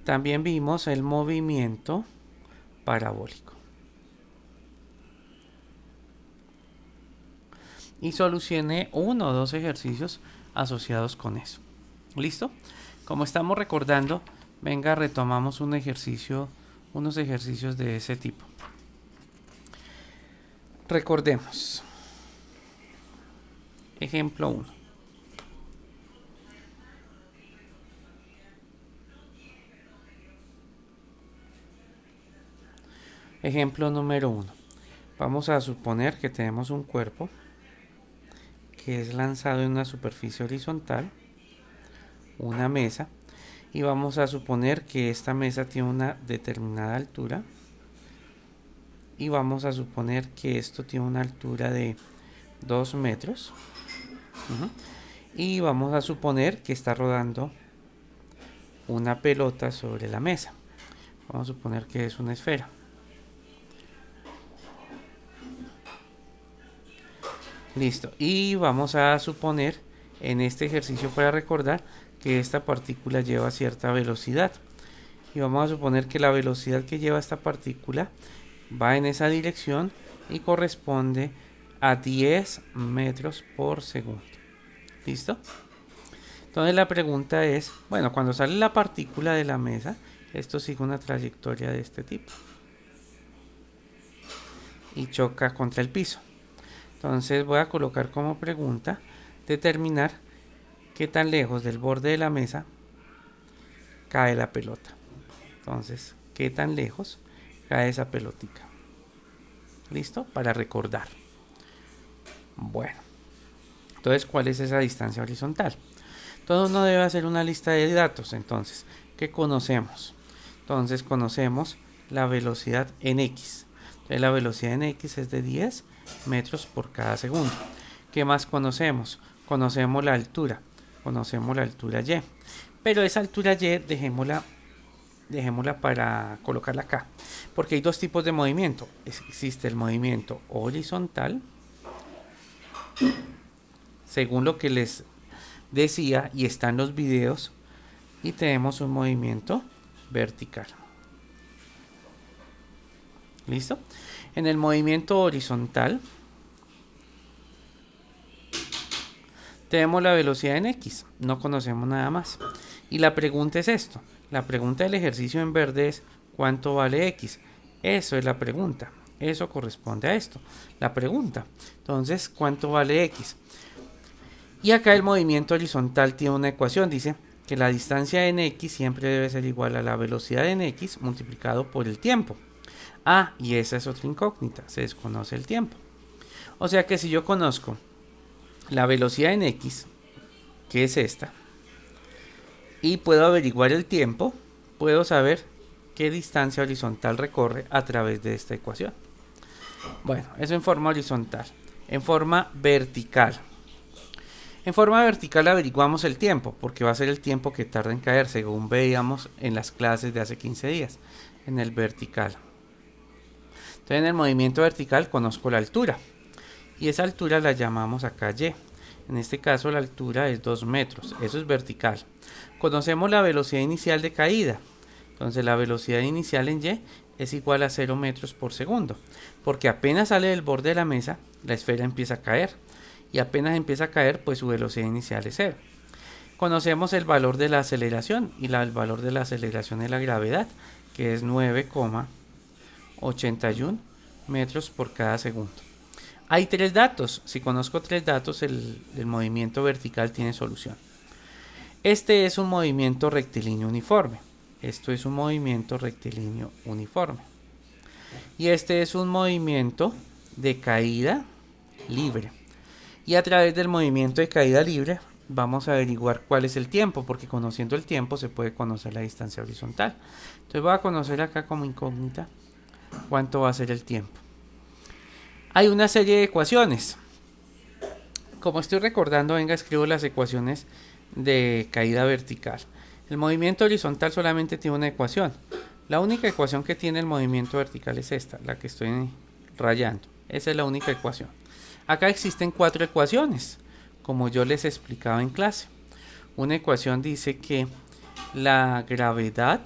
también vimos el movimiento parabólico. Y solucioné 1 o 2 ejercicios asociados con eso. ¿Listo? Como estamos recordando, venga, retomamos unos ejercicios de ese tipo. Recordemos. Ejemplo 1. Ejemplo número 1. Vamos a suponer que tenemos un cuerpo que es lanzado en una superficie horizontal, una mesa, y vamos a suponer que esta mesa tiene una determinada altura, y vamos a suponer que esto tiene una altura de 2 metros, y vamos a suponer que está rodando una pelota sobre la mesa. Vamos a suponer que es una esfera. Listo. Y vamos a suponer en este ejercicio, para recordar, que esta partícula lleva cierta velocidad. Y vamos a suponer que la velocidad que lleva esta partícula va en esa dirección y corresponde a 10 metros por segundo. ¿Listo? Entonces la pregunta es, bueno, cuando sale la partícula de la mesa, esto sigue una trayectoria de este tipo y choca contra el piso. Entonces voy a colocar como pregunta determinar qué tan lejos del borde de la mesa cae la pelota. Entonces, qué tan lejos cae esa pelotica. ¿Listo? Para recordar. Bueno, entonces, ¿cuál es esa distancia horizontal? Entonces uno debe hacer una lista de datos. Entonces, ¿qué conocemos? Entonces conocemos la velocidad en X. Entonces la velocidad en X es de 10 metros por cada segundo. ¿Qué más conocemos? Conocemos la altura. Conocemos la altura Y. Pero esa altura Y dejémosla para colocarla acá. Porque hay dos tipos de movimiento. Existe el movimiento horizontal, según lo que les decía y está en los videos, y tenemos un movimiento vertical. ¿Listo? En el movimiento horizontal tenemos la velocidad en X, no conocemos nada más. Y la pregunta es esto, la pregunta del ejercicio en verde es ¿cuánto vale X? Eso es la pregunta, eso corresponde a esto, la pregunta. Entonces, ¿cuánto vale X? Y acá el movimiento horizontal tiene una ecuación, dice que la distancia en X siempre debe ser igual a la velocidad en X multiplicado por el tiempo. Ah, y esa es otra incógnita, se desconoce el tiempo. O sea que si yo conozco la velocidad en X, que es esta, y puedo averiguar el tiempo, puedo saber qué distancia horizontal recorre a través de esta ecuación. Bueno, eso en forma horizontal. En forma vertical. En forma vertical averiguamos el tiempo, porque va a ser el tiempo que tarda en caer, según veíamos en las clases de hace 15 días, en el vertical. Entonces en el movimiento vertical conozco la altura, y esa altura la llamamos acá Y. En este caso la altura es 2 metros, eso es vertical. Conocemos la velocidad inicial de caída, entonces la velocidad inicial en Y es igual a 0 metros por segundo, porque apenas sale del borde de la mesa, la esfera empieza a caer, y apenas empieza a caer, pues su velocidad inicial es 0. Conocemos el valor de la aceleración, y el valor de la aceleración de la gravedad, que es 9,81 metros por cada segundo. Hay 3 datos. Si conozco 3 datos, el movimiento vertical tiene solución. Este es un movimiento rectilíneo uniforme. Esto es un movimiento rectilíneo uniforme. Y este es un movimiento de caída libre. Y a través del movimiento de caída libre vamos a averiguar cuál es el tiempo, porque conociendo el tiempo se puede conocer la distancia horizontal. Entonces voy a conocer acá como incógnita cuánto va a ser el tiempo. Hay una serie de ecuaciones. Como estoy recordando, venga, escribo las ecuaciones de caída vertical. El movimiento horizontal solamente tiene una ecuación. La única ecuación que tiene el movimiento vertical es esta, la que estoy rayando. Esa es la única ecuación. Acá existen 4 ecuaciones, como yo les explicaba en clase. Una ecuación dice que la gravedad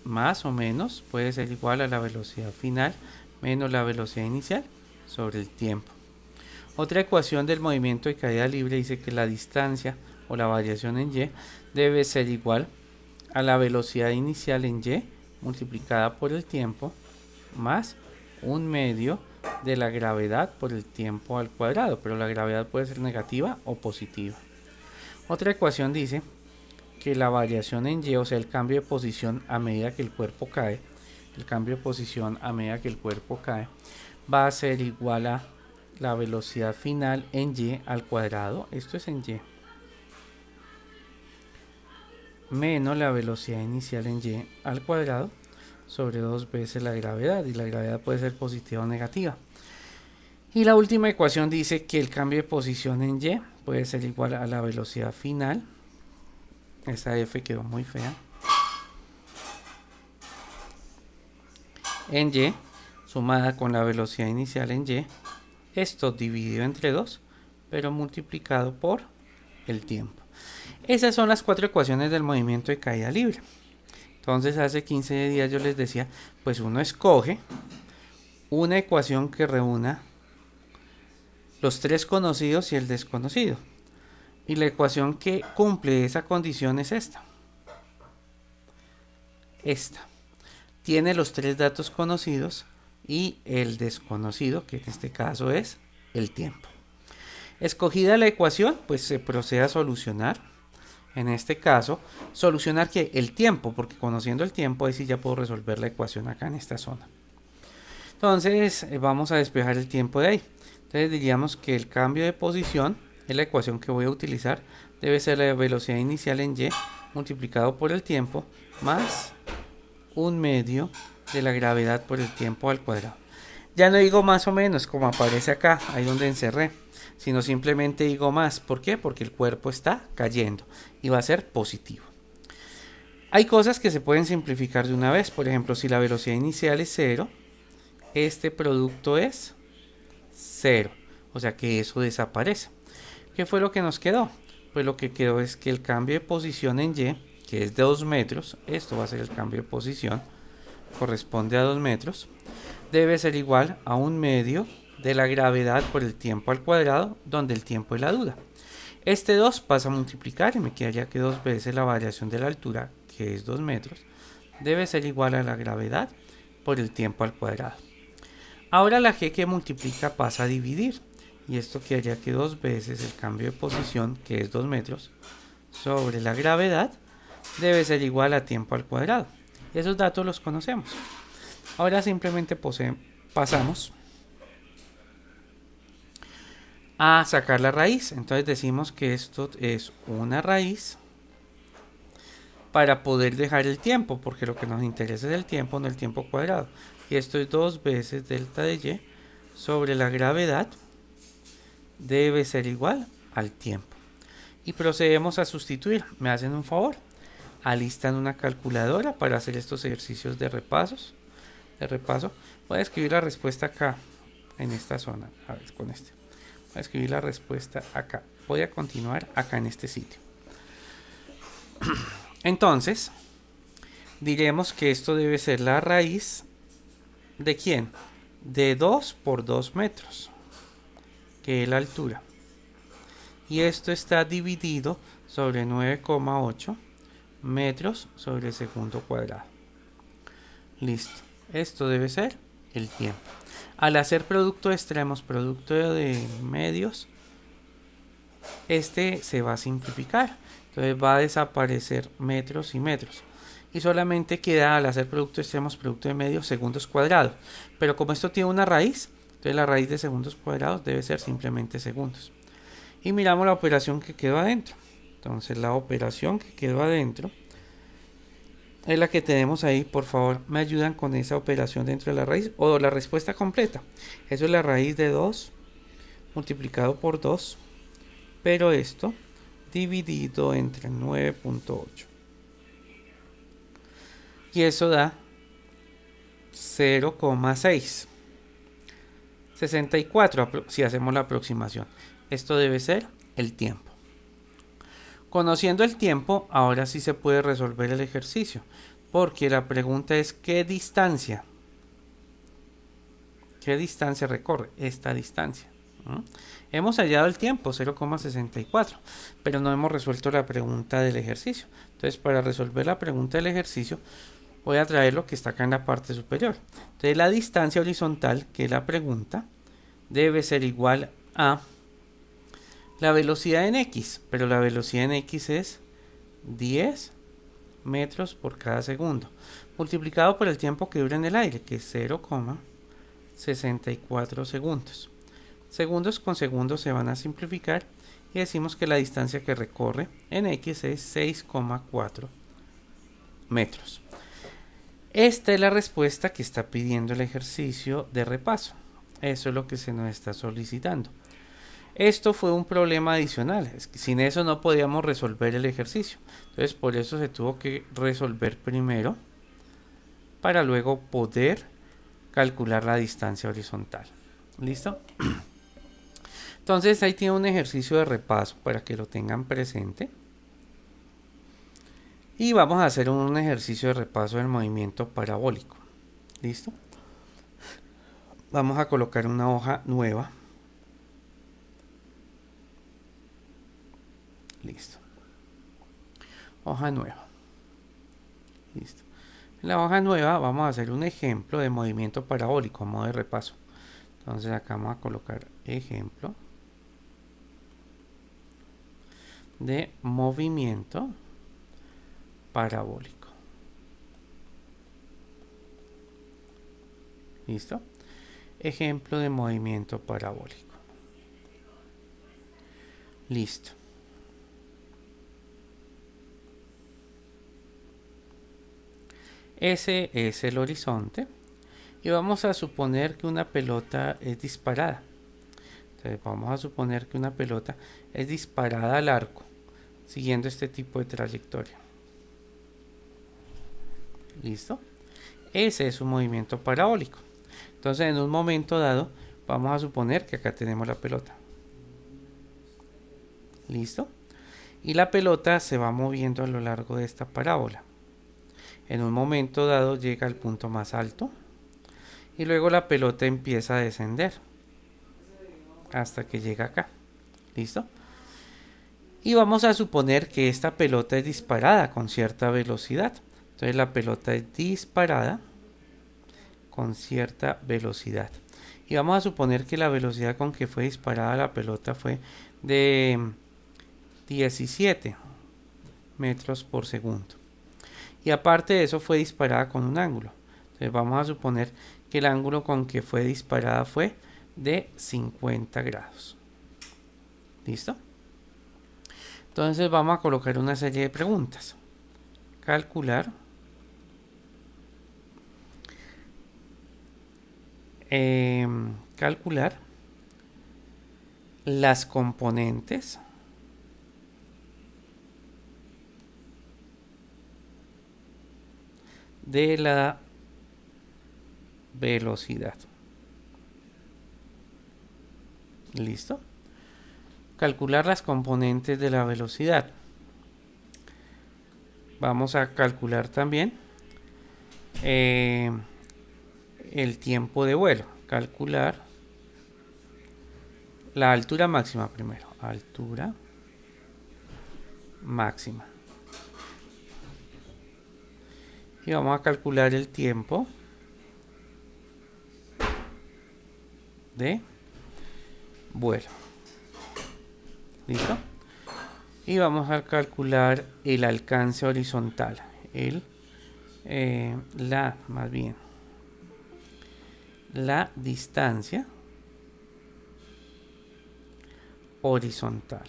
más o menos puede ser igual a la velocidad final menos la velocidad inicial sobre el tiempo. Otra ecuación del movimiento de caída libre dice que la distancia o la variación en y debe ser igual a la velocidad inicial en y multiplicada por el tiempo más un medio de la gravedad por el tiempo al cuadrado, pero la gravedad puede ser negativa o positiva. Otra ecuación dice que la variación en y, o sea, el cambio de posición a medida que el cuerpo cae, va a ser igual a la velocidad final en y al cuadrado, esto es en y, menos la velocidad inicial en y al cuadrado sobre 2 veces la gravedad, y la gravedad puede ser positiva o negativa. Y la última ecuación dice que el cambio de posición en y puede ser igual a la velocidad final, esa f quedó muy fea, en y sumada con la velocidad inicial en y, esto dividido entre 2, pero multiplicado por el tiempo. Esas son las 4 ecuaciones del movimiento de caída libre. Entonces hace 15 días yo les decía, pues uno escoge una ecuación que reúna los 3 conocidos y el desconocido. Y la ecuación que cumple esa condición es esta. Tiene los 3 datos conocidos y el desconocido, que en este caso es el tiempo. Escogida la ecuación, pues se procede a solucionar. En este caso, solucionar que el tiempo, porque conociendo el tiempo, ahí sí ya puedo resolver la ecuación acá en esta zona. Entonces, vamos a despejar el tiempo de ahí. Entonces diríamos que el cambio de posición, es la ecuación que voy a utilizar, debe ser la velocidad inicial en y multiplicado por el tiempo más un medio de la gravedad por el tiempo al cuadrado. Ya no digo más o menos como aparece acá, ahí donde encerré, sino simplemente digo más. ¿Por qué? Porque el cuerpo está cayendo y va a ser positivo. Hay cosas que se pueden simplificar de una vez. Por ejemplo, si la velocidad inicial es 0, este producto es 0. O sea que eso desaparece. ¿Qué fue lo que nos quedó? Pues lo que quedó es que el cambio de posición en y, que es de 2 metros, esto va a ser el cambio de posición, corresponde a 2 metros, debe ser igual a un medio de la gravedad por el tiempo al cuadrado, donde el tiempo es la duda. Este 2 pasa a multiplicar y me quedaría que 2 veces la variación de la altura, que es 2 metros, debe ser igual a la gravedad por el tiempo al cuadrado. Ahora la g que multiplica pasa a dividir, y esto quedaría que 2 veces el cambio de posición, que es 2 metros, sobre la gravedad, debe ser igual a tiempo al cuadrado. Esos datos los conocemos. Ahora simplemente pasamos a sacar la raíz. Entonces decimos que esto es una raíz para poder dejar el tiempo, porque lo que nos interesa es el tiempo, no el tiempo cuadrado. Y esto es 2 veces delta de y sobre la gravedad debe ser igual al tiempo. Y procedemos a sustituir. Me hacen un favor, alistan una calculadora para hacer estos ejercicios de repaso. Voy a escribir la respuesta acá en esta zona. A ver, con este voy a escribir la respuesta acá. Voy a continuar acá en este sitio. Entonces diremos que esto debe ser la raíz ¿de quién? De 2 por 2 metros, que es la altura, y esto está dividido sobre 9,8 metros sobre el segundo cuadrado. Listo, esto debe ser el tiempo. Al hacer producto de extremos, producto de medios, este se va a simplificar, entonces va a desaparecer metros y metros, y solamente queda, al hacer producto de extremos, producto de medios, segundos cuadrados. Pero como esto tiene una raíz, entonces la raíz de segundos cuadrados debe ser simplemente segundos. Y miramos la operación que quedó adentro. Entonces la operación que quedó adentro es la que tenemos ahí. Por favor, me ayudan con esa operación dentro de la raíz o la respuesta completa. Eso es la raíz de 2 multiplicado por 2, pero esto dividido entre 9,8. Y eso da 0,6. 64 si hacemos la aproximación. Esto debe ser el tiempo. Conociendo el tiempo, ahora sí se puede resolver el ejercicio. porque la pregunta es ¿qué distancia? ¿Qué distancia recorre? Esta distancia. Hemos hallado el tiempo, 0,64, pero no hemos resuelto la pregunta del ejercicio. Entonces, para resolver la pregunta del ejercicio, voy a traer lo que está acá en la parte superior. Entonces, la distancia horizontal, que es la pregunta, debe ser igual a la velocidad en X, pero la velocidad en X es 10 metros por cada segundo, multiplicado por el tiempo que dura en el aire, que es 0,64 segundos. Segundos con segundos se van a simplificar y decimos que la distancia que recorre en X es 6,4 metros. Esta es la respuesta que está pidiendo el ejercicio de repaso. Eso es lo que se nos está solicitando. Esto fue un problema adicional, es que sin eso no podíamos resolver el ejercicio. Entonces por eso se tuvo que resolver primero para luego poder calcular la distancia horizontal. ¿Listo? Entonces ahí tiene un ejercicio de repaso para que lo tengan presente. Y vamos a hacer un ejercicio de repaso del movimiento parabólico. ¿Listo? Vamos a colocar una hoja nueva. Listo. Hoja nueva. Listo. En la hoja nueva vamos a hacer un ejemplo de movimiento parabólico a modo de repaso. Entonces acá vamos a colocar ejemplo de movimiento parabólico. ¿Listo? Ejemplo de movimiento parabólico. Listo. Ese es el horizonte. Y vamos a suponer que una pelota es disparada. Entonces vamos a suponer que una pelota es disparada al arco, siguiendo este tipo de trayectoria. ¿Listo? Ese es un movimiento parabólico. Entonces en un momento dado vamos a suponer que acá tenemos la pelota. ¿Listo? Y la pelota se va moviendo a lo largo de esta parábola. En un momento dado llega al punto más alto y luego la pelota empieza a descender hasta que llega acá. ¿Listo? Y vamos a suponer que esta pelota es disparada con cierta velocidad. Entonces la pelota es disparada con cierta velocidad. Y vamos a suponer que la velocidad con que fue disparada la pelota fue de 17 metros por segundo. Y aparte de eso fue disparada con un ángulo. Entonces vamos a suponer que el ángulo con que fue disparada fue de 50 grados. ¿Listo? Entonces vamos a colocar una serie de preguntas. Calcular las componentes de la velocidad. ¿Listo? Calcular las componentes de la velocidad. Vamos a calcular también el tiempo de vuelo. Calcular la altura máxima primero. Altura máxima. Y vamos a calcular el tiempo de vuelo. ¿Listo? Y vamos a calcular el alcance horizontal. La distancia horizontal.